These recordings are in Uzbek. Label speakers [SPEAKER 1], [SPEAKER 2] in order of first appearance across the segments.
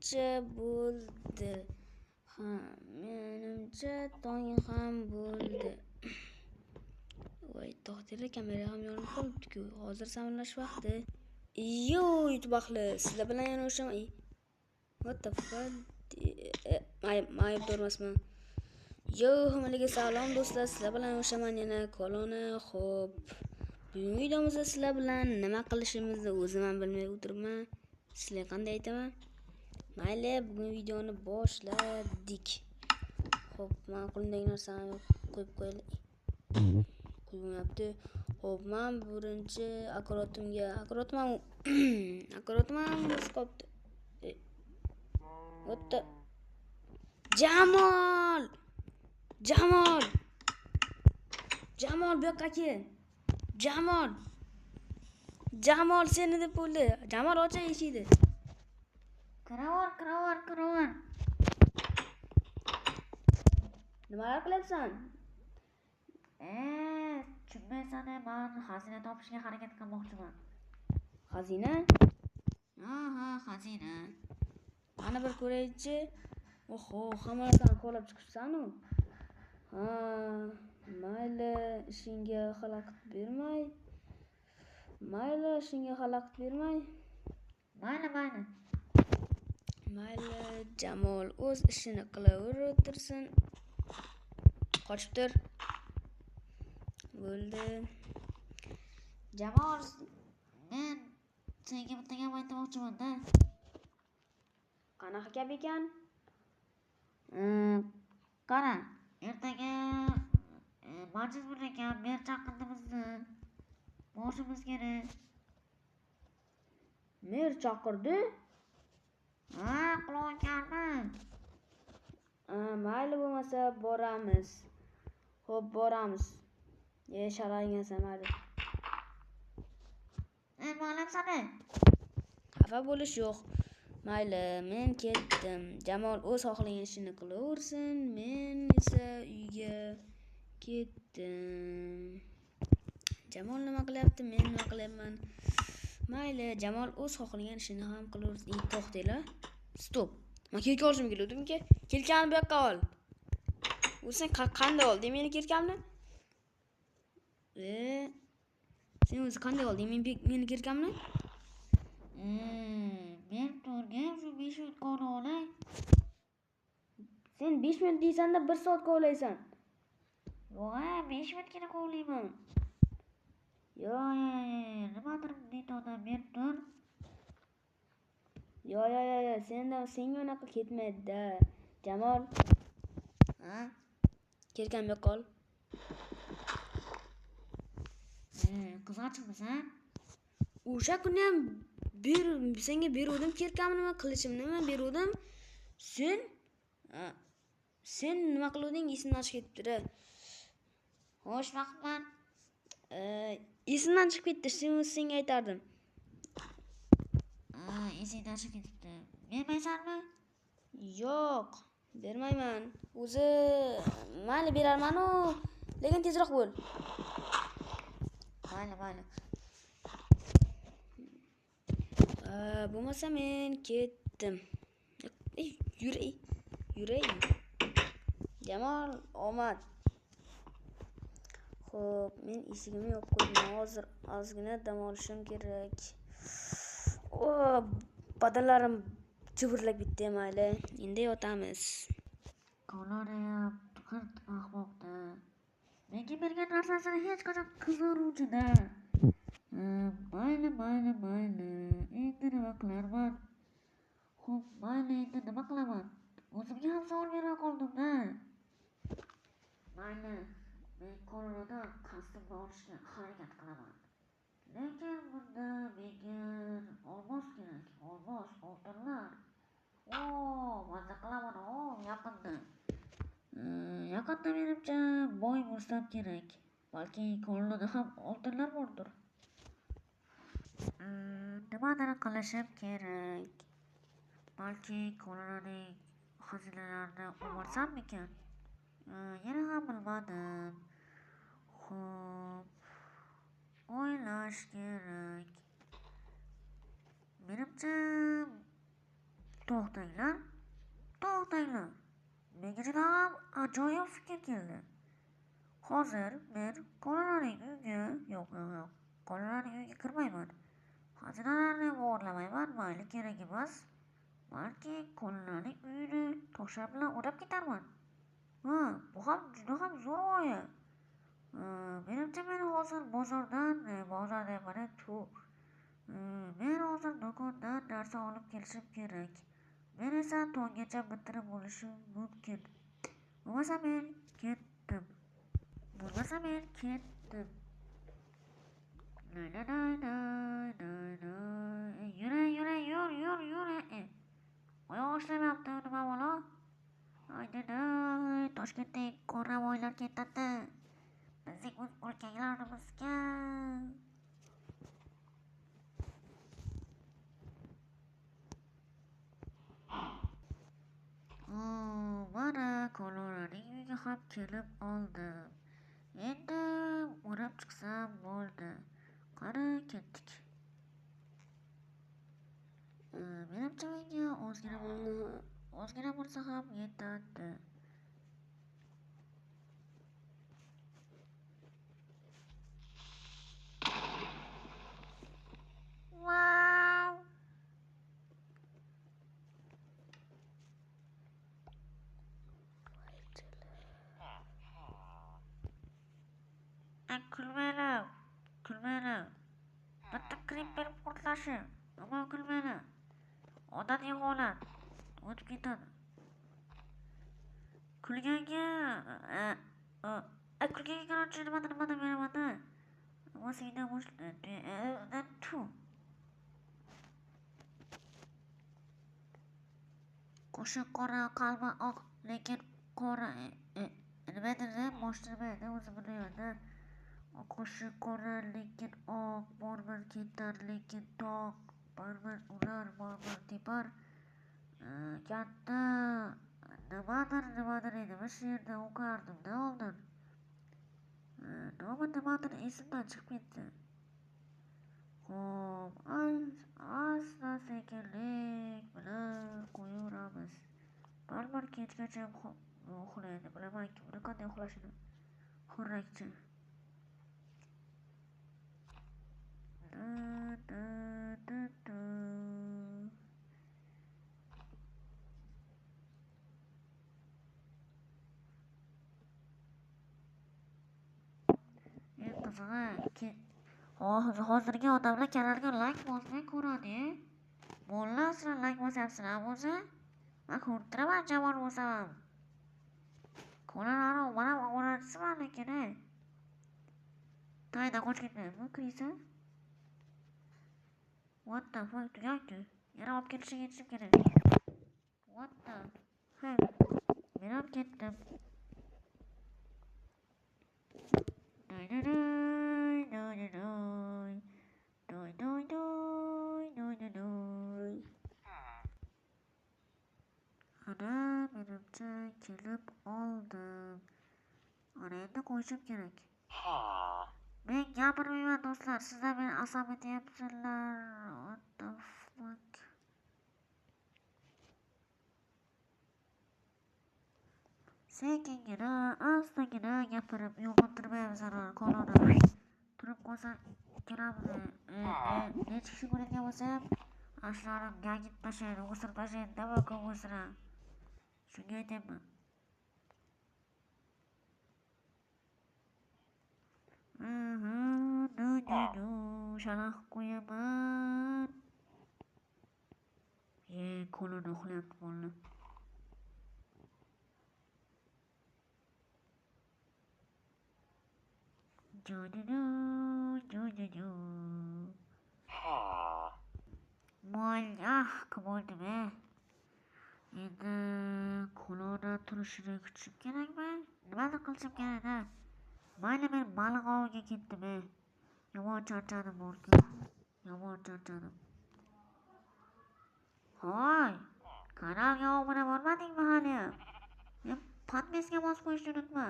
[SPEAKER 1] kecha bo'ldi. Ha, menimcha tong ham bo'ldi. Voy, to'xtanglar, kamera ham yonib qolibdi-ku. Hozir samarlash vaqti. Yo, YouTube ahli, sizlar bilan yana o'shaman. What the fuck? Mayib durmasman. Yo, hammaga salom do'stlar, sizlar bilan o'shaman yana Kolona. Xo'p, bugungi videomizda sizlar bilan nima qilishimizni o'zim ham bilmay o'tiribman. Sizlarga qanday aytaman? Mayli, bugun videoni boshladik. Xo'p, men qo'limdagi narsani qo'yib qo'yaylik. Qo'ymayapti. Xo'p, men birinchi akkuratim qopdi. O'tdi. Jamol, bu yoqqa kel. Jamol seni deb bo'ldi. Jamol ocha eshikni. Kiraver. Nimalar qilyapsan?
[SPEAKER 2] Tushunmaysan, men xazina topishga harakat qilmoqchiman.
[SPEAKER 1] Xazina?
[SPEAKER 2] Ha, xazina.
[SPEAKER 1] Mana bir ko'raychi. Oho, hamma narsani qo'lab chiqibsan-ku. Ha, mayli, ishingga xalaqit bermay. Mayli, Jamol o'z ishini qilaversin. Qochib tur. Bo'ldi.
[SPEAKER 2] Jamol, men senga bitta gap aytmoqchiman-da.
[SPEAKER 1] Qanaqa gap ekan?
[SPEAKER 2] Qara, ertaga majlis bo'lar ekan, mer chaqirdi bizni. Borishimiz kerak.
[SPEAKER 1] Mer chaqirdi?
[SPEAKER 2] Ha, qulog'ingmi?
[SPEAKER 1] Mayli bo'lmasa boramiz. Xo'p, boramiz. Sharaingsan mayli.
[SPEAKER 2] Ma'lumsana.
[SPEAKER 1] Xafa bo'lish yo'q. Mayli, men ketdim. Jamol o'z xohlagan ishini qilaversin, men esa uyga ketdim. Jamol nima qilyapti, men nima qilyapman? Mayli, Jamol o'z xohlagan ishini ham qilaversin. To'xtanglar. Stop. Men kelka olishim keluvdim-ku. Kelkani bu yoqqa ol. O'zing qanday olding meni kelkamni? Sen o'zi qanday olding meni kelkamni?
[SPEAKER 2] Men to'rga shu 5 minut qolib olay.
[SPEAKER 1] Sen 5 minut deysan-da 1 soat qovlaysan.
[SPEAKER 2] Yo'q, 5 minutgina qovlayman. Yo'q, nimadir deydi odam, men tur.
[SPEAKER 1] Yo'q, senga unaqa ketmaydi-da. Jamol.
[SPEAKER 2] Ha?
[SPEAKER 1] Kelkan bu yoqqa ol.
[SPEAKER 2] Qiziqchisan?
[SPEAKER 1] O'sha kuni ham senga beruvdim, kelkamni nima qilishimni nima beruvdim. Sen nima qiluvding? Esimdan chiqib ketdi-da.
[SPEAKER 2] Xo'sh, vaqtman.
[SPEAKER 1] Esimdan chiqib ketdi, senga aytardim.
[SPEAKER 2] Esingdan chiqib ketibdi. Bermaysanmi?
[SPEAKER 1] Yo'q, bermayman. O'zi mayli berarman-ku, lekin tezroq bo'l.
[SPEAKER 2] Mayli.
[SPEAKER 1] Bo'lmasa men ketdim. Yuray. Jamol, omad. Xo'p, men eshigimni yopib qo'ydim. Hozir ozgina dam olishim kerak. Badanlarim chivirlab bitdi, mayli. Endi yotamiz.
[SPEAKER 2] Koloniyam qirt ahmoqda. Menga bergan narsasini hech qachon qizaruvchi-da. Mayli. Endi nima qilarman? Xo'p, mayli, endi nima qilaman? O'zimga ham savol bera qoldim-da. Mayli, men koloniyada qasdimni olishga harakat qilaman. Lekin bunda menga olmos kerak. Olmos, oltinlar. Maza qilaman, yaqinda menimcha boy bo'lsam kerak. Balki koloniyada ham oltinlar bordir. Nimadir qilishim kerak. Balki koloniyaning xazinalarini o'marsam-mikan? Yana ham bilmadim. Xo'p, o'ylash kerak. Menimcha To'xtanglar, to'xtanglar. Menga juda ham ajoyib fikr keldi. Hozir men qolalarning uyiga qolalarning uyiga kirmayman. Xazinalarni o'g'irlamayman, mayli kerak emas. Balki qolalarning uyini toshlar bilan o'rab ketarman. Bu ham juda ham zo'r g'oya. Menimcha men hozir men hozir do'kondan narsa olib kelishim kerak. Men esa tonggacha bitirib olishim mumkin. Bo'lmasa men ketdim. Lay lay lay lay lay lay. Yur. Oyoq ishlamayapti, nima bo'lo? Aydanay, Toshkentdagi qoravoylar ketadi. Bizning o'z o'lkalarimizga. Mana qolalarning uyiga ham kelib oldim. Endi o'rab chiqsam bo'ldi. Qani ketdik. Menimcha menga ozgina bo'lsa ham yetadi. Wow! Kulmanglar. Bitta creeper portlashi. Aman kulmanglar. Odatiy holat. O'tib ketadi. Kulganga qarorchi nimada beramanda. Masina boshladi. Qo'shiq qora, qalbi oq, lekin qora nimadir boshtirmaydi o'zi bilmaydi. Qo'shiq qora, lekin oq, baribir ketar, lekin toq, baribir ular, baribir tepar. Katta nimadir edi. Bu she'rda o'qardim-da oldin. Nimadir esimdan chiqib ketdi. Xo'p, asta-sekinlik bilan qo'yaveramiz. Baribir kechgacha uxlaydi. Bilamanki, uni qanday uxlashini. Xurrakcha. Eng qizig'i, hozirgi odamlar kanalga like bosmay ko'radi. Bo'llar sizlar like bosyapsizlar o'zi. Men ko'rib turaman jamol bo'lsam. Qo'llarni mana o'rnatsizlar lekin. Tayda qoch ketmayapmi, Krisa? What the fuck, tugakku. Yana olib ketishim kerak. What the fuck? Men ham ketdim. Ana menimcha kelib oldim. Ana endi qo'yishim kerak. Men gapirmayman do'stlar, sizlar meni asab etyapsizlar. What the fuck? Sekingina, astagina gapirib yo'qottirmaymiz qoloni. Turib qolsa kiramiz. Necha kishi ko'radigan bo'lsa ham, ashlarim gagib tashlaydi, o'sirib tashlaydi, nima ko'ngilsira. Shunga aytyapman. Shaloq qo'yaman. Qo'lini uxlayapti bola. Bo'ldi-be. Endi qo'lini turishini kutishim kerakmi? Nimadir qilishim kerak-da. Mayli, men baliq oviga ketdim. Yomon charchadim borku. Hoy, kanalga obuna bo'lmadingmi hali? Men podpiska bosib qo'yishni unutma.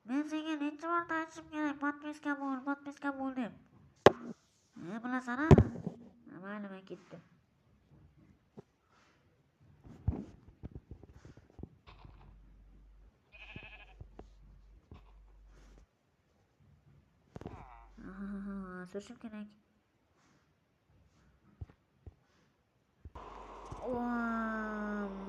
[SPEAKER 2] Men senga necha marta aytishim kerak, podpiska bo'l deb. Bilasan-a? Mayli, men ketdim. turishim kerak.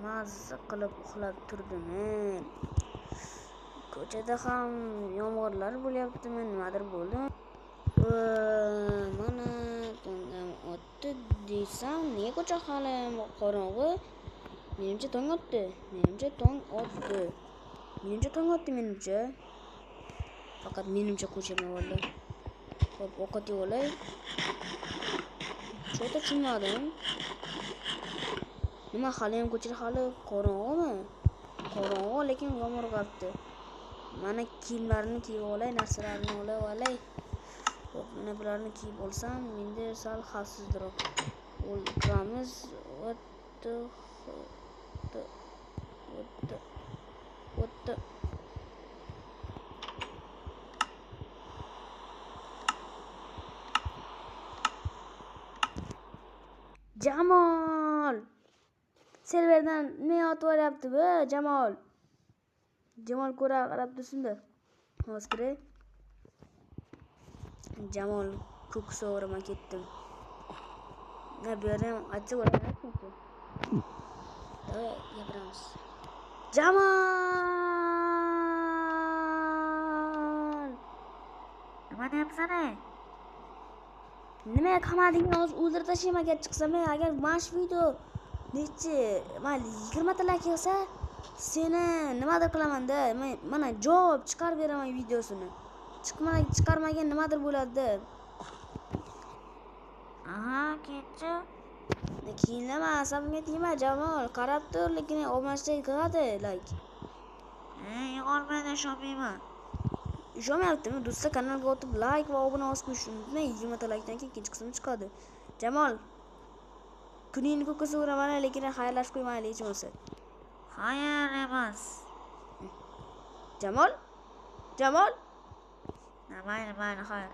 [SPEAKER 1] Mazza qilib uxlab turdimen. Ko'chada ham yomg'irlar bo'lyaptimi, nimadir bo'ldi. Mana tongam otdi desam, nega ko'cha hali qorong'i? Menimcha tong otdi. Menimcha. Faqat menimcha ko'chaman valla. Xo'p, ovqat yeb olay. Cho'ta tushunmadim. Nima hali ham ko'chada hali qorong'imi? Qorong'i, lekin yomg'ir yog'yapti. Mana kiyimlarni kiyib olay, narsalarni olay. Xo'p, mana bularni kiyib olsam, menda sal xavfsizroq o'ltiramiz. O'tdi. Jamol! Serverdan nima yotib olyapti bu, Jamol? Jamol ko'ra qarab tursinda. Hozir Jamol ko'ksi o'raman ketdim. Na bu yerda ham achchiq o'raman. Gapiramiz. Jamol!
[SPEAKER 2] Nima deyapsan ey?
[SPEAKER 1] Nima qamadingni hozir o'ldirib tashlayman agar chiqsam, agar mana shu video nechi, mana 20 ta like kelsa, seni nimadir qilaman-da. Mana javob chiqarib beraman videosini. Chiqarmagan nimadir bo'ladi-da.
[SPEAKER 2] Aha, ketchi.
[SPEAKER 1] Kiyinlama, asabimga tegma Jamol. Qarab tur, lekin olmashday qiladi like.
[SPEAKER 2] Olmaydi, ishonmayman.
[SPEAKER 1] Ishonmayaptimi? Do'stlar, kanalga o'tib like va obuna bosib qo'yishni unutmang. 20 ta likedan keyin ikkinchi qismi chiqadi. Jamol, kuningni ko'kka uraman, lekin xayrlashib qo'ymaylik hech bo'lmasa.
[SPEAKER 2] Xayr emas.
[SPEAKER 1] Jamol?
[SPEAKER 2] Mayli, xayr.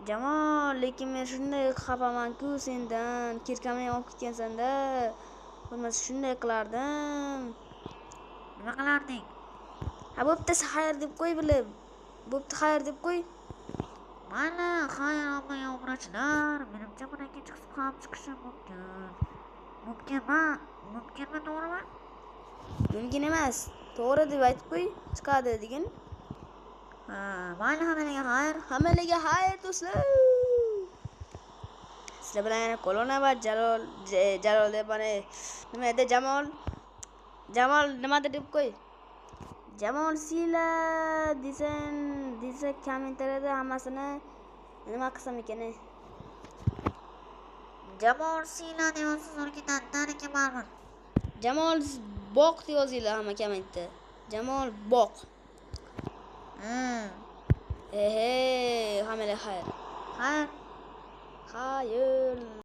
[SPEAKER 1] Jamol, lekin men shunday xafaman-ku sendan. Kirkamni olib ketgansan-da. Bo'lmasa shunday qilardim.
[SPEAKER 2] Nima qilarding?
[SPEAKER 1] Ha, bo'pti, xayr deb qo'y bilib.
[SPEAKER 2] Mana, xayr olmagan obunachilar. Menimcha bundan ikkinchi qism ham chiqishi mumkin. Mumkinmi, to'g'rimi?
[SPEAKER 1] Mumkin emas. To'g'ri deb aytib qo'y, chiqadi degan.
[SPEAKER 2] Mayli,
[SPEAKER 1] Hammalarga xayr do'stlar. Sizlar bilan yana Kolona va Jalol deb mana nima edi Jamol nimadir deb qo'y. Jamol sila desa kommentariyada hammasini nima qilsam ekan?
[SPEAKER 2] Jamol sila deyapsiz, o'rgidan ekan baribir.
[SPEAKER 1] Jamol boq deb yozinglar hamma kommentda. Jamol boq. Hammalarga xayr.